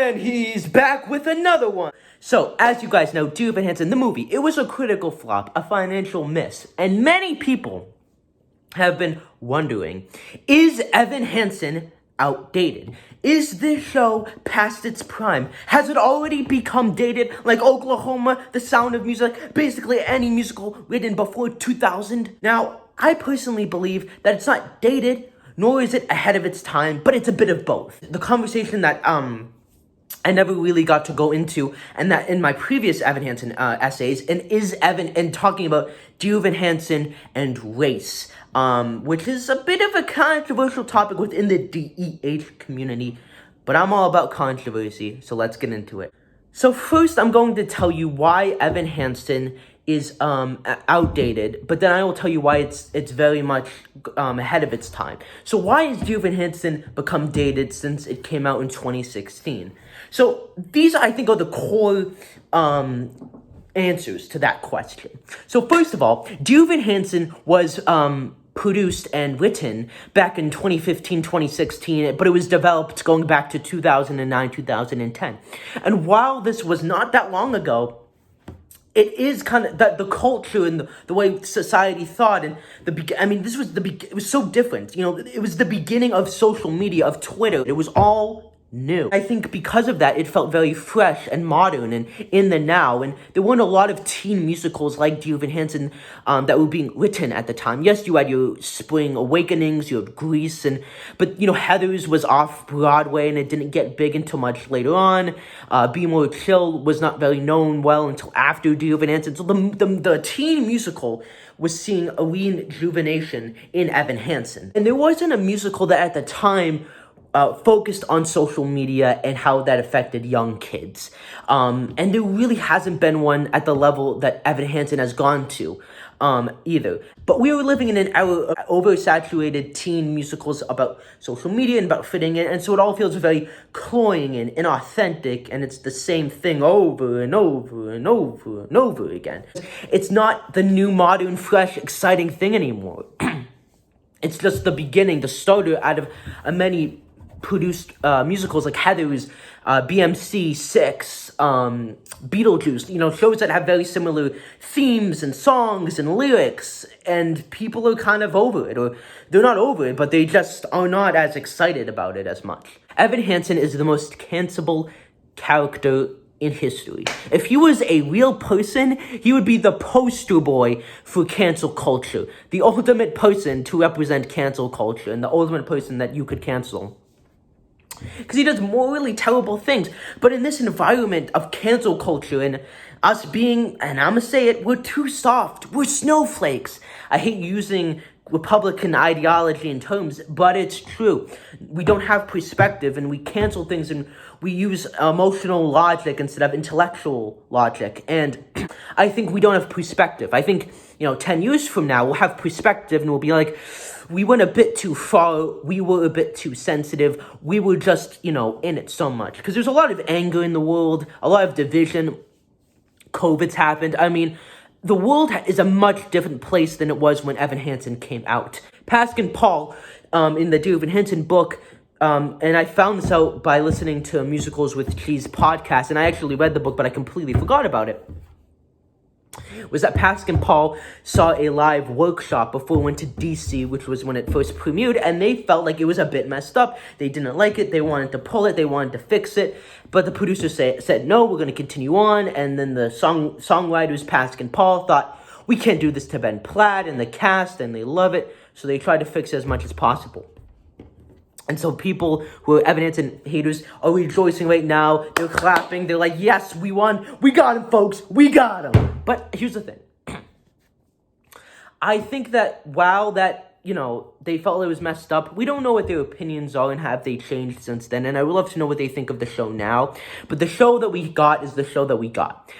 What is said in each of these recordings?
And he's back with another one. So, as you guys know, Dear Evan Hansen, the movie, it was a critical flop, a financial miss. And many people have been wondering, is Evan Hansen outdated? Is this show past its prime? Has it already become dated like Oklahoma, The Sound of Music, basically any musical written before 2000? Now, I personally believe that it's not dated, nor is it ahead of its time, but it's a bit of both. The conversation that I never really got to go into, and that in my previous Evan Hansen essays, and talking about Dear Evan Hansen and race, which is a bit of a controversial topic within the DEH community, but I'm all about controversy, so let's get into it. So first, I'm going to tell you why Evan Hansen is outdated, but then I will tell you why it's very much ahead of its time. So why has Dear Evan Hansen become dated since it came out in 2016? So these, I think, are the core answers to that question. So first of all, Dear Evan Hansen was produced and written back in 2015, 2016, but it was developed going back to 2009, 2010. And while this was not that long ago, it is kind of the culture and the way society thought, and it was so different. You know, it was the beginning of social media, of Twitter. It was all new. I think because of that, it felt very fresh and modern and in the now. And there weren't a lot of teen musicals like Dear Evan Hansen that were being written at the time. Yes, you had your Spring Awakenings, you had Grease, but you know, Heathers was off Broadway and it didn't get big until much later on. Be More Chill was not very known well until after Dear Evan Hansen. So the teen musical was seeing a rejuvenation in Evan Hansen. And there wasn't a musical that at the time focused on social media and how that affected young kids. And there really hasn't been one at the level that Evan Hansen has gone to either. But we were living in an era of oversaturated teen musicals about social media and about fitting in, and so it all feels very cloying and inauthentic, and it's the same thing over and over and over and over again. It's not the new, modern, fresh, exciting thing anymore. It's just the beginning, the starter out of many produced musicals like Heathers, BMC 6, Beetlejuice, you know, shows that have very similar themes and songs and lyrics, and people are kind of over it, or they're not over it, but they just are not as excited about it as much. Evan Hansen is the most cancelable character in history. If he was a real person, he would be the poster boy for cancel culture, the ultimate person to represent cancel culture, and the ultimate person that you could cancel. Because he does morally terrible things. But in this environment of cancel culture and us being, and I'm going to say it, we're too soft. We're snowflakes. I hate using Republican ideology in terms, but it's true. We don't have perspective, and we cancel things, and we use emotional logic instead of intellectual logic. And I think we don't have perspective. I think, 10 years from now, we'll have perspective, and we'll be like, we went a bit too far, we were a bit too sensitive, we were just, in it so much. Because there's a lot of anger in the world, a lot of division, COVID's happened. I mean, the world is a much different place than it was when Evan Hansen came out. Pascal Paul, in the Dear Evan Hansen book, and I found this out by listening to Musicals with Cheese podcast, and I actually read the book, but I completely forgot about it, was that Pascal Paul saw a live workshop before it went to DC, which was when it first premiered, and they felt like it was a bit messed up. They didn't like it, they wanted to pull it, they wanted to fix it, but the producers said, no, we're going to continue on, and then the songwriters, Pascal Paul, thought, we can't do this to Ben Platt and the cast, and they love it, so they tried to fix it as much as possible. And so people who are Evan Hansen haters are rejoicing right now. They're clapping. They're like, yes, we won. We got him, folks. We got him. But here's the thing. I think that while that, they felt it was messed up, we don't know what their opinions are and have they changed since then. And I would love to know what they think of the show now. But the show that we got is the show that we got.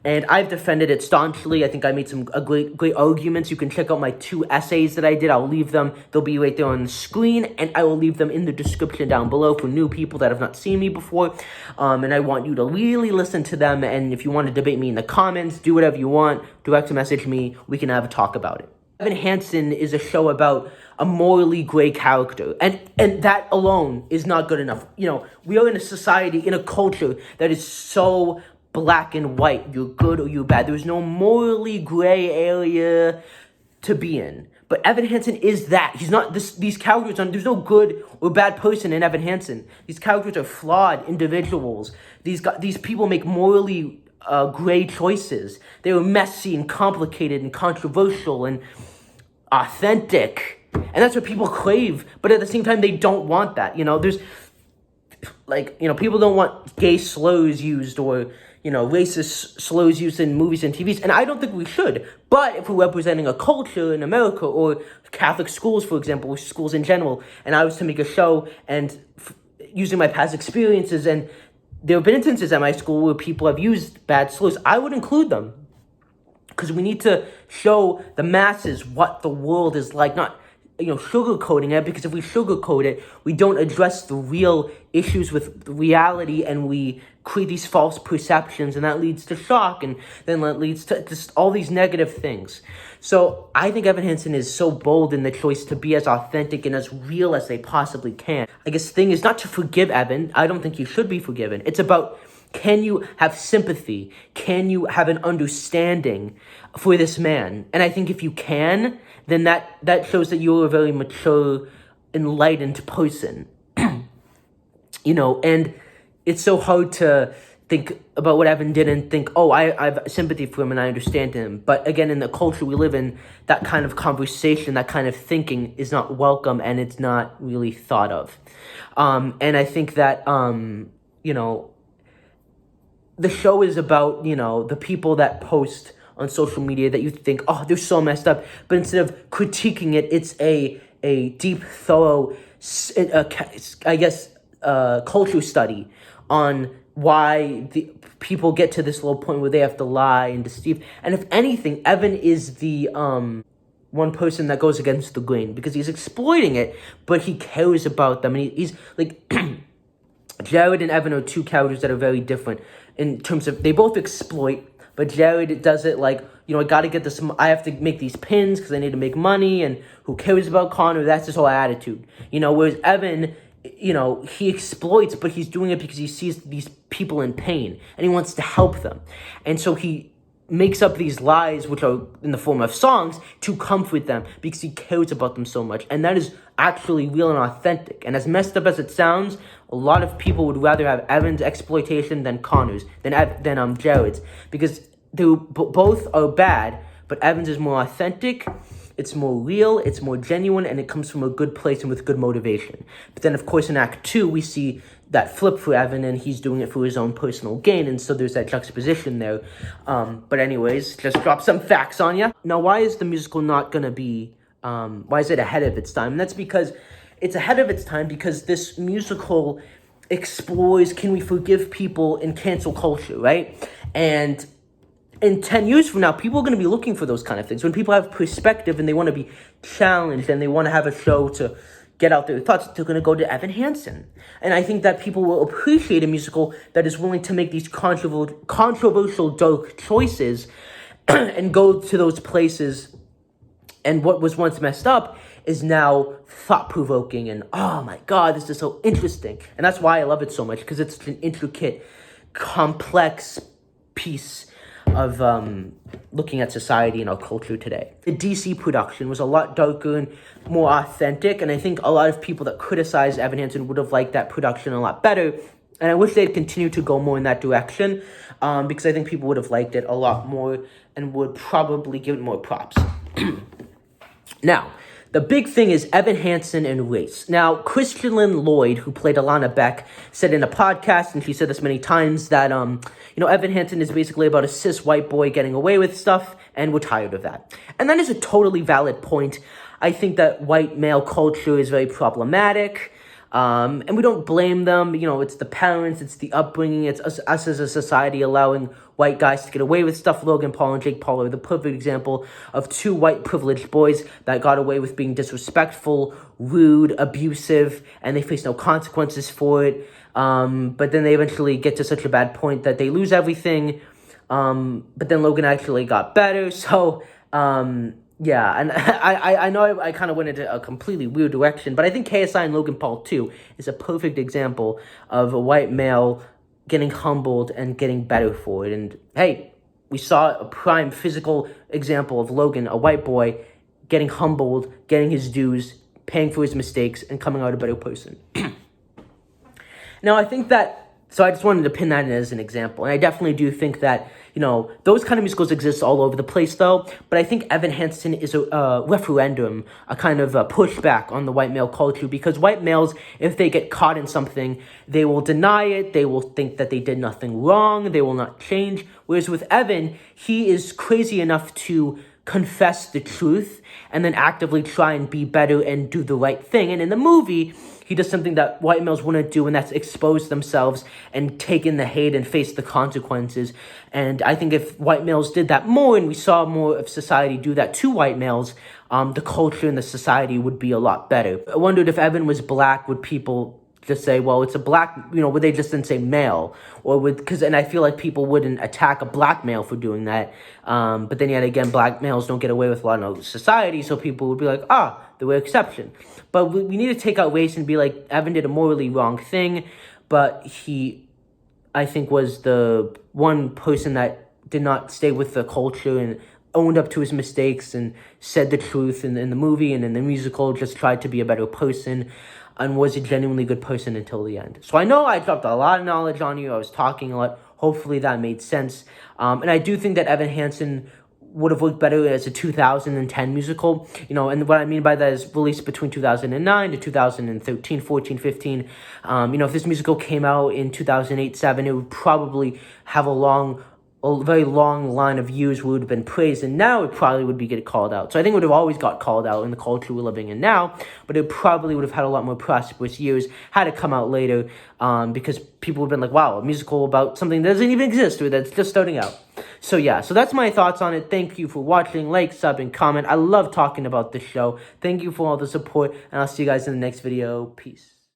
And I've defended it staunchly. I think I made some great arguments. You can check out my 2 essays that I did. I'll leave them. They'll be right there on the screen. And I will leave them in the description down below for new people that have not seen me before. And I want you to really listen to them. And if you want to debate me in the comments, do whatever you want. Direct message me. We can have a talk about it. Evan Hansen is a show about a morally gray character, and that alone is not good enough. We are in a society, in a culture that is so black and white. You're good or you're bad. There's no morally gray area to be in. But Evan Hansen is that. He's not this. These characters are. There's no good or bad person in Evan Hansen. These characters are flawed individuals. These people make morally gray choices. They were messy and complicated and controversial and authentic. And that's what people crave. But at the same time, they don't want that. There's people don't want gay slurs used or, racist slurs used in movies and TVs. And I don't think we should. But if we're representing a culture in America or Catholic schools, for example, or schools in general, and I was to make a show and using my past experiences, and there have been instances at my school where people have used bad slurs, I would include them. Because we need to show the masses what the world is like, not sugarcoating it, because if we sugarcoat it, we don't address the real issues with reality, and we create these false perceptions, and that leads to shock, and then that leads to just all these negative things. So I think Evan Hansen is so bold in the choice to be as authentic and as real as they possibly can. I guess the thing is not to forgive Evan. I don't think you should be forgiven. It's about, can you have sympathy? Can you have an understanding for this man? And I think if you can, then that shows that you're a very mature, enlightened person. And it's so hard to think about what Evan did and think, oh, I have sympathy for him and I understand him. But again, in the culture we live in, that kind of conversation, that kind of thinking is not welcome, and it's not really thought of. And I think that, the show is about, the people that post on social media that you think, oh, they're so messed up. But instead of critiquing it, it's a deep, thorough, culture study on why the people get to this low point where they have to lie and deceive. And if anything, Evan is the one person that goes against the grain, because he's exploiting it, but he cares about them. And he's like, Jared and Evan are two characters that are very different in terms of, they both exploit, but Jared does it like, I got to get this, I have to make these pins because I need to make money, and who cares about Connor? That's his whole attitude. Whereas Evan, he exploits, but he's doing it because he sees these people in pain and he wants to help them. And so he makes up these lies, which are in the form of songs, to comfort them because he cares about them so much. And that is actually real and authentic. And as messed up as it sounds, a lot of people would rather have Evan's exploitation than Connor's, than Jared's, because they both are bad, but Evan's is more authentic. It's more real, it's more genuine, and it comes from a good place and with good motivation. But then, of course, in Act 2, we see that flip for Evan, and he's doing it for his own personal gain, and so there's that juxtaposition there. But anyways, just drop some facts on you. Now, why is the musical not going to be, why is it ahead of its time? And that's because it's ahead of its time because this musical explores, can we forgive people in cancel culture, right? And in 10 years from now, people are going to be looking for those kind of things. When people have perspective and they want to be challenged and they want to have a show to get out their thoughts, they're going to go to Evan Hansen. And I think that people will appreciate a musical that is willing to make these controversial, dark choices and go to those places. And what was once messed up is now thought-provoking and, oh my God, this is so interesting. And that's why I love it so much, because it's an intricate, complex piece of looking at society and our culture today. The DC production was a lot darker and more authentic, and I think a lot of people that criticized Evan Hansen would have liked that production a lot better, and I wish they'd continue to go more in that direction, because I think people would have liked it a lot more and would probably give it more props. Now, the big thing is Evan Hansen and race. Now, Christian Lynn Lloyd, who played Alana Beck, said in a podcast, and she said this many times, that, Evan Hansen is basically about a cis white boy getting away with stuff, and we're tired of that. And that is a totally valid point. I think that white male culture is very problematic, and we don't blame them. It's the parents, it's the upbringing, it's us as a society allowing white guys to get away with stuff. Logan Paul and Jake Paul are the perfect example of two white privileged boys that got away with being disrespectful, rude, abusive, and they face no consequences for it. But then they eventually get to such a bad point that they lose everything. But then Logan actually got better. So, Yeah, and I know I kind of went into a completely weird direction, but I think KSI and Logan Paul too is a perfect example of a white male getting humbled and getting better for it. And hey, we saw a prime physical example of Logan, a white boy, getting humbled, getting his dues, paying for his mistakes, and coming out a better person. Now, I think that, so I just wanted to pin that in as an example. And I definitely do think that, those kind of musicals exist all over the place, though. But I think Evan Hansen is a referendum, a kind of a pushback on the white male culture. Because white males, if they get caught in something, they will deny it. They will think that they did nothing wrong. They will not change. Whereas with Evan, he is crazy enough to confess the truth and then actively try and be better and do the right thing. And in the movie, he does something that white males wouldn't do, and that's expose themselves and take in the hate and face the consequences. And I think if white males did that more and we saw more of society do that to white males, the culture and the society would be a lot better. I wondered if Evan was black, would people just say, well, it's a black, would they just then say male? Or and I feel like people wouldn't attack a black male for doing that. But then yet again, black males don't get away with a lot of society, so people would be like, they were exception. But we need to take out race and be like, Evan did a morally wrong thing, but he, I think, was the one person that did not stay with the culture and owned up to his mistakes and said the truth in the movie and in the musical, just tried to be a better person and was a genuinely good person until the end. So I know I dropped a lot of knowledge on you. I was talking a lot. Hopefully that made sense. And I do think that Evan Hansen would have worked better as a 2010 musical, and what I mean by that is released between 2009 to 2013, 14, 15. If this musical came out in 2008, 7, it would probably have a very long line of years where it would have been praised, and now it probably would be getting called out. So I think it would have always got called out in the culture we're living in now, but it probably would have had a lot more prosperous years had it come out later, because people would have been like, wow, a musical about something that doesn't even exist or that's just starting out. So yeah, so that's my thoughts on it. Thank you for watching. Like, sub, and comment. I love talking about this show. Thank you for all the support, and I'll see you guys in the next video. Peace.